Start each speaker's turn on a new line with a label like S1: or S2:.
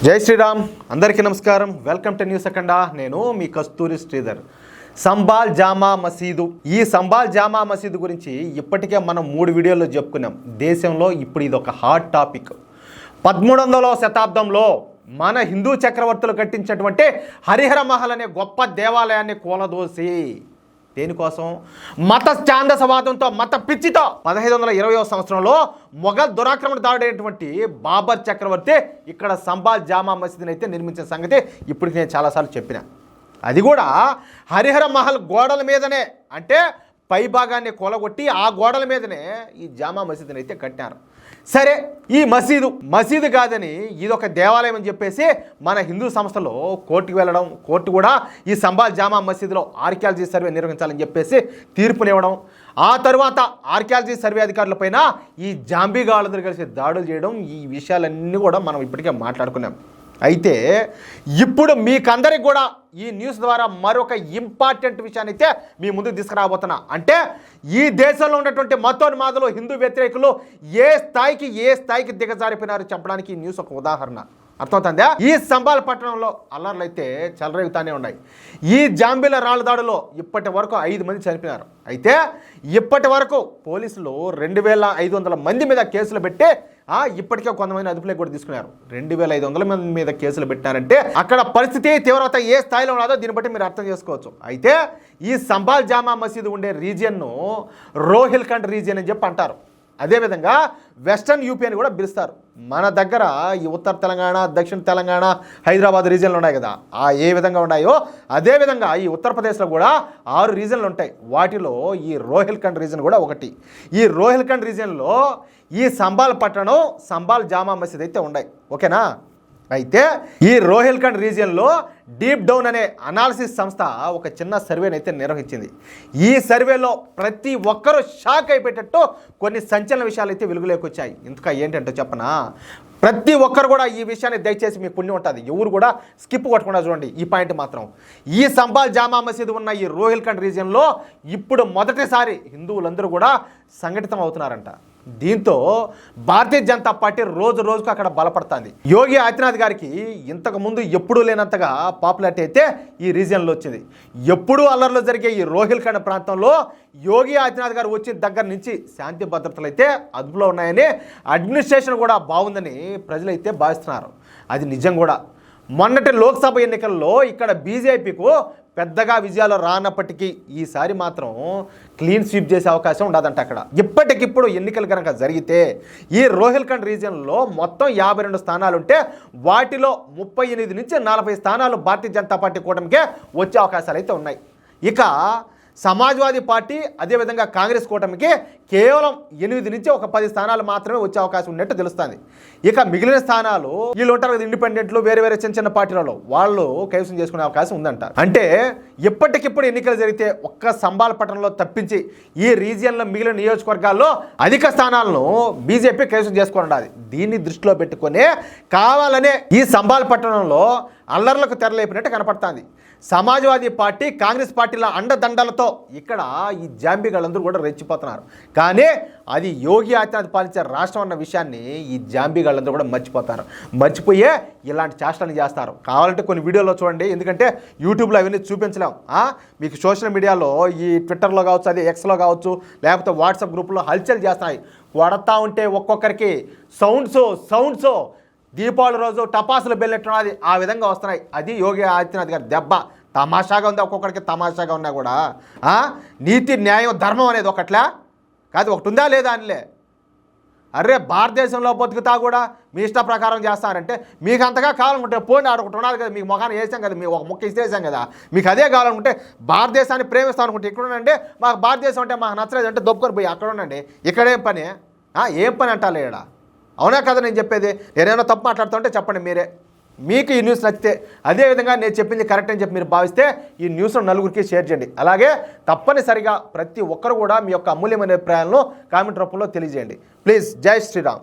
S1: జై శ్రీరామ్. అందరికీ నమస్కారం. వెల్కమ్ టు న్యూస్ అఖండ. నేను మీ కస్తూరి శ్రీధర్. సంబాల్ జామా మసీదు. ఈ సంబాల్ జామా మసీదు గురించి ఇప్పటికే మనం 3 వీడియోల్లో చెప్పుకున్నాం. దేశంలో ఇప్పుడు ఇది ఒక హాట్ టాపిక్. 13వ శతాబ్దంలో మన హిందూ చక్రవర్తులు కట్టించినటువంటి హరిహర మహల్ అనే గొప్ప దేవాలయాన్ని కూలదోసి దేనికోసం? మత ఛాందసవాదంతో, మత పిచ్చితో 1520వ సంవత్సరంలో మొఘల్ దురాక్రమణదారుడైనటువంటి బాబర్ చక్రవర్తి ఇక్కడ సంబాల్ జామా మసీదుని అయితే నిర్మించిన సంగతి ఇప్పటికి నేను చాలాసార్లు చెప్పిన. అది కూడా హరిహర మహల్ గోడల మీదనే, అంటే పై భాగాన్ని కూలగొట్టి ఆ గోడల మీదనే ఈ జామా మసీదుని అయితే కట్టారు. సరే, ఈ మసీదు కాదని ఇదొక దేవాలయం అని చెప్పేసి మన హిందూ సంస్థలో కోర్టుకు వెళ్ళడం, కోర్టు కూడా ఈ సంబాల్ జామా మసీదులో ఆర్కియాలజీ సర్వే నిర్వహించాలని చెప్పేసి తీర్పునివ్వడం, ఆ తర్వాత ఆర్కియాలజీ సర్వే అధికారులపైన ఈ జాంబీగాళ్ళందరూ కలిసి దాడులు చేయడం, ఈ విషయాలన్నీ కూడా మనం ఇప్పటికే మాట్లాడుకున్నాం. అయితే ఇప్పుడు మీకందరికి కూడా ఈ న్యూస్ ద్వారా మరొక ఇంపార్టెంట్ విషయాన్ని అయితే మీ ముందుకు తీసుకురాబోతున్నా. అంటే ఈ దేశంలో ఉన్నటువంటి మతోన్మాదులు, హిందూ వ్యతిరేకులు ఏ స్థాయికి దిగజారిపోయినారు చెప్పడానికి ఈ న్యూస్ ఒక ఉదాహరణ. అర్థమవుతుందా? ఈ సంబాల్ పట్టణంలో అల్లర్లు అయితే చెలరేగుతానే ఉన్నాయి. ఈ జాంబీల రాళ్ళ దాడిలో ఇప్పటి వరకు 5 మంది చనిపోయినారు. అయితే ఇప్పటి వరకు పోలీసులు 2500 మంది మీద కేసులు పెట్టి ఇప్పటికే కొంతమంది అదుపులోకి కూడా తీసుకున్నారు. 2500 మంది మీద కేసులు పెట్టినారంటే అక్కడ పరిస్థితి తీవ్రత ఏ స్థాయిలో ఉన్నదో దీన్ని బట్టి మీరు అర్థం చేసుకోవచ్చు. అయితే ఈ సంబాల్ జామా మసీదు ఉండే రీజియన్ను రోహిల్ఖండ్ రీజియన్ అని చెప్పి అంటారు. అదేవిధంగా వెస్టర్న్ యూపీ అని కూడా పిలుస్తారు. మన దగ్గర ఈ ఉత్తర తెలంగాణ, దక్షిణ తెలంగాణ, హైదరాబాద్ రీజియన్లు ఉన్నాయి కదా, ఏ విధంగా ఉన్నాయో అదేవిధంగా ఈ ఉత్తరప్రదేశ్లో కూడా 6 రీజియన్లు ఉంటాయి. వాటిలో ఈ రోహిల్ఖండ్ రీజియన్ కూడా ఒకటి. ఈ రోహిల్ఖండ్ రీజియన్లో ఈ సంబాల్ పట్టణం, సంబాల్ జామా మసీద్ అయితే ఉన్నాయి. ఓకేనా? అయితే ఈ రోహిల్ఖండ్ రీజియన్లో డీప్ డౌన్ అనే అనాలిసిస్ సంస్థ ఒక చిన్న సర్వేని అయితే నిర్వహించింది. ఈ సర్వేలో ప్రతి ఒక్కరూ షాక్ అయిపోయేటట్టు కొన్ని సంచలన విషయాలు అయితే వెలుగులోకి వచ్చాయి. ఇంతకా ఏంటంటే చెప్పనా, ప్రతి ఒక్కరు కూడా ఈ విషయాన్ని దయచేసి మీకు పుణ్యం ఉంటుంది, ఎవరు కూడా స్కిప్ కొట్టకుండా చూడండి. ఈ పాయింట్ మాత్రం, ఈ సంబాల్ జామా మసీదు ఉన్న ఈ రోహిల్ఖండ్ రీజియన్లో ఇప్పుడు మొదటిసారి హిందువులందరూ కూడా సంఘటితం అవుతున్నారంట. దీంతో భారతీయ జనతా పార్టీ రోజు రోజుకు అక్కడ బలపడుతుంది. యోగి ఆదిత్యనాథ్ గారికి ఇంతకుముందు ఎప్పుడూ లేనంతగా పాపులారిటీ అయితే ఈ రీజియన్లో వచ్చింది. ఎప్పుడూ అల్లర్లు జరిగే ఈ రోహిల్ఖండ్ ప్రాంతంలో యోగి ఆదిత్యనాథ్ గారు వచ్చిన దగ్గర నుంచి శాంతి భద్రతలు అయితే అదుపులో ఉన్నాయని, అడ్మినిస్ట్రేషన్ కూడా బాగుందని ప్రజలైతే భావిస్తున్నారు. అది నిజం కూడా. మొన్నటి లోక్సభ ఎన్నికల్లో ఇక్కడ బీజేపీకు పెద్దగా విజయాలు రానప్పటికీ ఈసారి మాత్రం క్లీన్ స్వీప్ చేసే అవకాశం ఉండదంట. అక్కడ ఇప్పటికిప్పుడు ఎన్నికలు కనుక జరిగితే ఈ రోహిల్ఖండ్ రీజియన్లో మొత్తం 52 స్థానాలు ఉంటే వాటిలో 38 నుంచి 40 స్థానాలు భారతీయ జనతా పార్టీ కూటమికే వచ్చే అవకాశాలు అయితే ఉన్నాయి. ఇక సమాజ్వాదీ పార్టీ అదేవిధంగా కాంగ్రెస్ కూటమికి కేవలం 8 నుంచి ఒక 10 స్థానాలు మాత్రమే వచ్చే అవకాశం ఉన్నట్టు తెలుస్తుంది. ఇక మిగిలిన స్థానాలు వీళ్ళు ఉంటారు కదా, ఇండిపెండెంట్లు, వేరే చిన్న పార్టీలలో వాళ్ళు కైవసం చేసుకునే అవకాశం ఉందంట. అంటే ఇప్పటికిప్పుడు ఎన్నికలు జరిగితే ఒక్క సంబాల్ పట్టణంలో తప్పించి ఈ రీజియన్లో మిగిలిన నియోజకవర్గాల్లో అధిక స్థానాలను బీజేపీ కైవసం చేసుకుని ఉండాలి. దీన్ని దృష్టిలో పెట్టుకునే కావాలనే ఈ సంబాల్ పట్టణంలో అల్లర్లకు తెరలేపినట్టు కనపడుతుంది. సమాజ్వాదీ పార్టీ, కాంగ్రెస్ పార్టీల అండదండలతో ఇక్కడ ఈ జాంబీగాళ్ళందరూ కూడా రెచ్చిపోతున్నారు. కానీ అది యోగి ఆదిత్యనాథ్ పాలించే రాష్ట్రం అన్న విషయాన్ని ఈ జాంబీగాళ్ళందరూ కూడా మర్చిపోయే ఇలాంటి చేష్టలు చేస్తారు. కావాలంటే కొన్ని వీడియోలో చూడండి, ఎందుకంటే యూట్యూబ్లో అవన్నీ చూపించలేం. మీకు సోషల్ మీడియాలో ఈ ట్విట్టర్లో కావచ్చు, అది ఎక్స్లో కావచ్చు, లేకపోతే వాట్సాప్ గ్రూప్లో హల్చల్ చేస్తున్నాయి. కొడతా ఉంటే ఒక్కొక్కరికి సౌండ్స్ దీపావళి రోజు టపాసులు బెల్లెట్టున్నది ఆ విధంగా వస్తున్నాయి. అది యోగి ఆదిత్యనాథ్ గారి దెబ్బ. తమాషాగా ఉంది, ఒక్కొక్కరికి తమాషాగా ఉన్నా కూడా నీతి, న్యాయం, ధర్మం అనేది ఒకట్లా కాదు, ఒకటి ఉందా లేదా అనిలే. అరే భారతదేశంలో బతుకుతా కూడా మీ ఇష్ట ప్రకారం చేస్తారంటే మీకు అంతగా కావాలనుకుంటే పోనీ ఒకటి ఉన్నది కదా, మీకు మొఖాన్ని వేసాం కదా, మీకు ఒక ముక్క ఇసేసాం కదా, మీకు అదే కావాలనుకుంటే భారతదేశాన్ని ప్రేమిస్తాం అనుకుంటే ఇక్కడ ఉండండి, మాకు భారతదేశం అంటే మాకు నచ్చలేదు అంటే దొబ్బుకొని పోయి అక్కడ ఉండండి. ఇక్కడేం పని, ఏం పని అంటాలి ఇక్కడ? అవునా కదా నేను చెప్పేది? నేనేమైనా తప్పు మాట్లాడుతూ ఉంటే చెప్పండి మీరే. మీకు ఈ న్యూస్ నచ్చితే, అదేవిధంగా నేను చెప్పింది కరెక్ట్ అని చెప్పి మీరు భావిస్తే ఈ న్యూస్ను నలుగురికి షేర్ చేయండి. అలాగే తప్పనిసరిగా ప్రతి ఒక్కరు కూడా మీ యొక్క అమూల్యమైన అభిప్రాయాలను కామెంట్ రూపంలో తెలియజేయండి. ప్లీజ్. జై శ్రీరామ్.